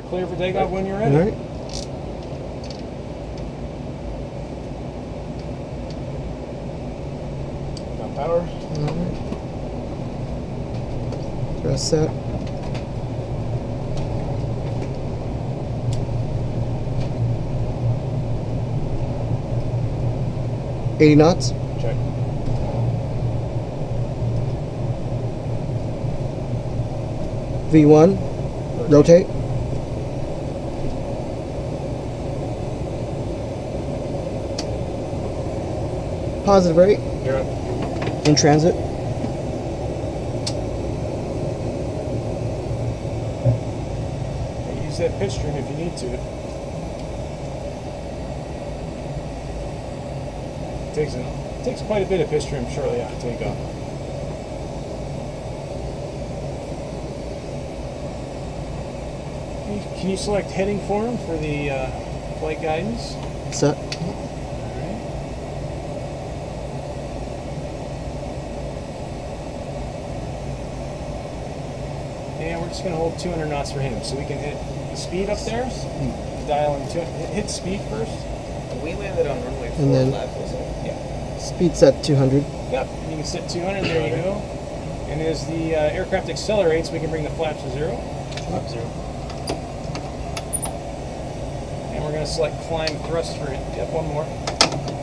clear for takeoff when you're ready. All right. Got power. All right. Press set. $80 knots. Check. V1. Rotate. Positive rate. You're up. In transit. Use that pitch trim if you need to. Takes quite a bit of pitch trim shortly after takeoff. Can you select heading for him for the flight guidance? Set. And we're just going to hold 200 knots for him, so we can hit the speed up there. Dial in hit speed first. We landed on runway 4 And then- left, wasn't it? Yeah. Speed set 200. Yep, you can set 200, there you go. And as the aircraft accelerates, we can bring the flaps to 0. Top 0. And we're going to select climb thrust for it. Yep, one more.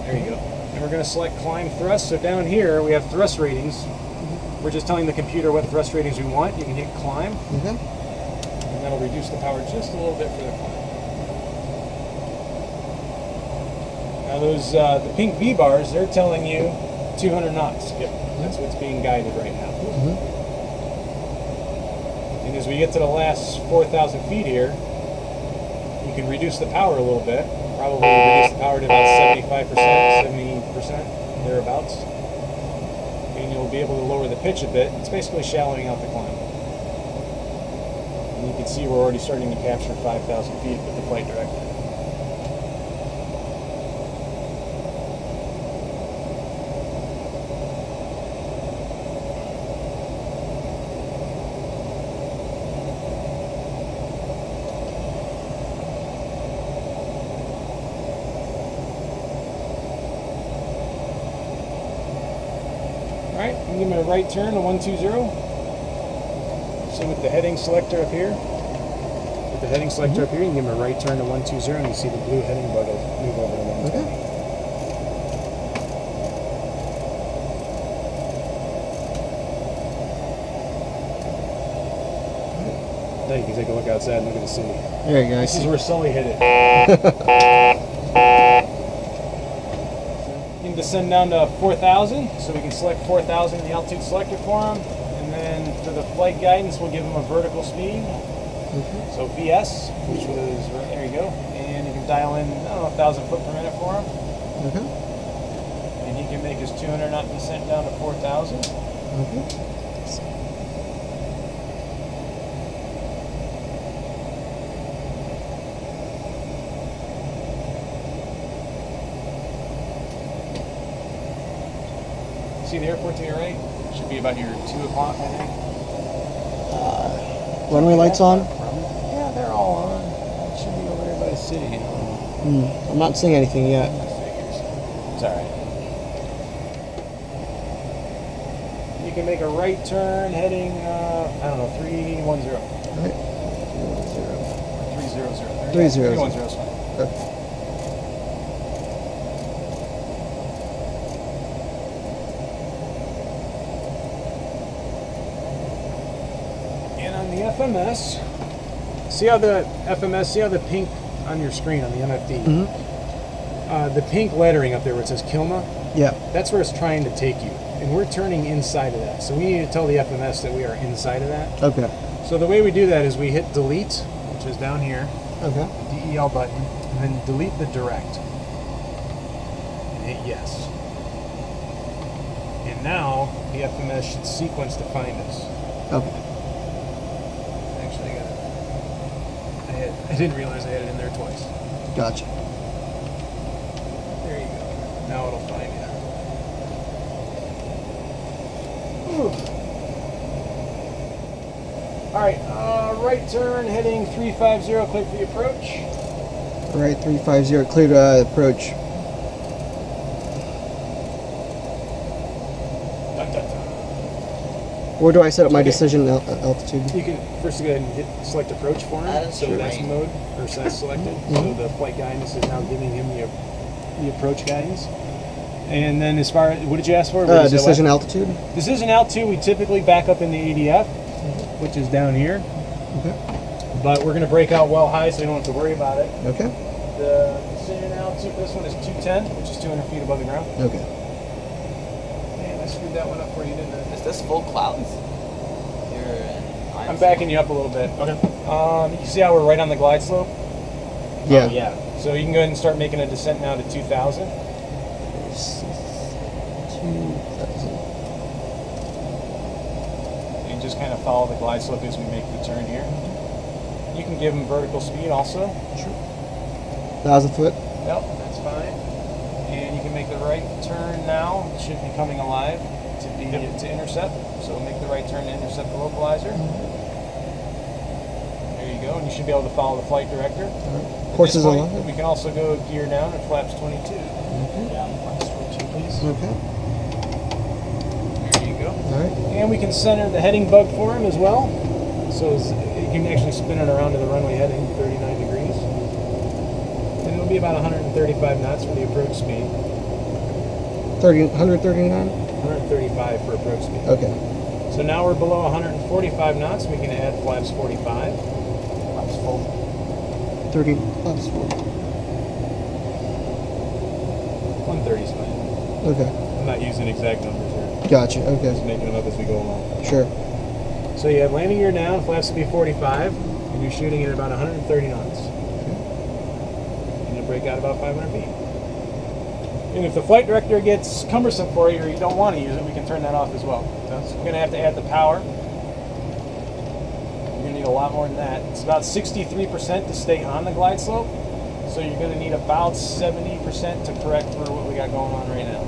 There you go. And we're going to select climb thrust. So down here we have thrust ratings. We're just telling the computer what thrust ratings we want. You can hit climb. Okay. And that'll reduce the power just a little bit for the climb. Now those, the pink V bars, they're telling you 200 knots. Yep, that's what's being guided right now. And as we get to the last 4,000 feet here, you can reduce the power a little bit. Probably reduce the power to about 75%, 70%, thereabouts. And you'll be able to lower the pitch a bit. It's basically shallowing out the climb. And you can see we're already starting to capture 5,000 feet with the flight director. Alright, I'm giving it a right turn to 120. So with the heading selector up here, you can give him a right turn to 120 and you see the blue heading bug will move over to 120. Okay. Now you can take a look outside and look at the city. There you go. This is where Sully hit it. You can descend down to 4,000, so we can select 4,000 in the altitude selector for him. And then for the flight guidance, we'll give him a vertical speed. So VS, which was, there you go. And you can dial in, I don't know, 1,000 foot per minute for him. Okay. And he can make his 200 knot descent down to 4,000. Okay. See the airport to your right? Should be about your 2 o'clock, I think. Runway lights on? Yeah, they're all on. It should be over there by the city. I'm not seeing anything yet. Figures. It's alright. You can make a right turn heading, I don't know, 310. Right. 300. 300. 310 is fine. Okay. The FMS, see how the pink on your screen on the MFD, the pink lettering up there where it says Kilma, Yeah. that's where it's trying to take you, and we're turning inside of that. So we need to tell the FMS that we are inside of that. Okay. So the way we do that is we hit delete, which is down here, Okay. DEL button, and then delete the direct, and hit yes. And now the FMS should sequence to find us. Okay. I didn't realize I had it in there twice. Gotcha. There you go. Now it'll find you. Alright, right right turn, heading 350, clear for the approach. Right, 350, clear to approach. Where do I set up my decision altitude? You can first go ahead and hit select approach for him. So that's mode, or so that's selected. So the flight guidance is now giving him the approach guidance. And then as far as, what did you ask for? Decision altitude? Decision altitude, we typically back up in the ADF, which is down here. Okay. But we're going to break out well high so you don't have to worry about it. Okay. The decision altitude for this one is 210, which is 200 feet above the ground. Okay. And I screwed that one up for you, didn't I? Is this full clouds? I'm backing you up a little bit. Okay. You can see how we're right on the glide slope? Yeah. Oh, yeah. So you can go ahead and start making a descent now to 2,000. 2,000. And just kind of follow the glide slope as we make the turn here. You can give them vertical speed also. Sure. 1,000 foot. Yep, that's fine. And you can make the right turn now. It should be coming alive to intercept. So make the right turn to intercept the localizer. There you go, and you should be able to follow the flight director. Courses along. We can also go gear down at flaps 22. Yeah, flaps 22, please. Okay. There you go. All right. And we can center the heading bug for him as well. So you can actually spin it around to the runway heading, 39 degrees. And it'll be about 135 knots for the approach speed. 139? 135 for approach speed. Okay. So now we're below 145 knots. We can add flaps 45. Flaps full. 30 flaps full. 130 is fine. Okay. I'm not using exact numbers here. Gotcha. Just Okay. making them up as we go along. Sure. So you have landing gear down, flaps to be 45, and you're shooting at about 130 knots. And you'll break out about 500 feet. And if the flight director gets cumbersome for you or you don't want to use it, we can turn that off as well. So we're going to have to add the power. You're going to need a lot more than that. It's about 63% to stay on the glide slope. So you're going to need about 70% to correct for what we got going on right now.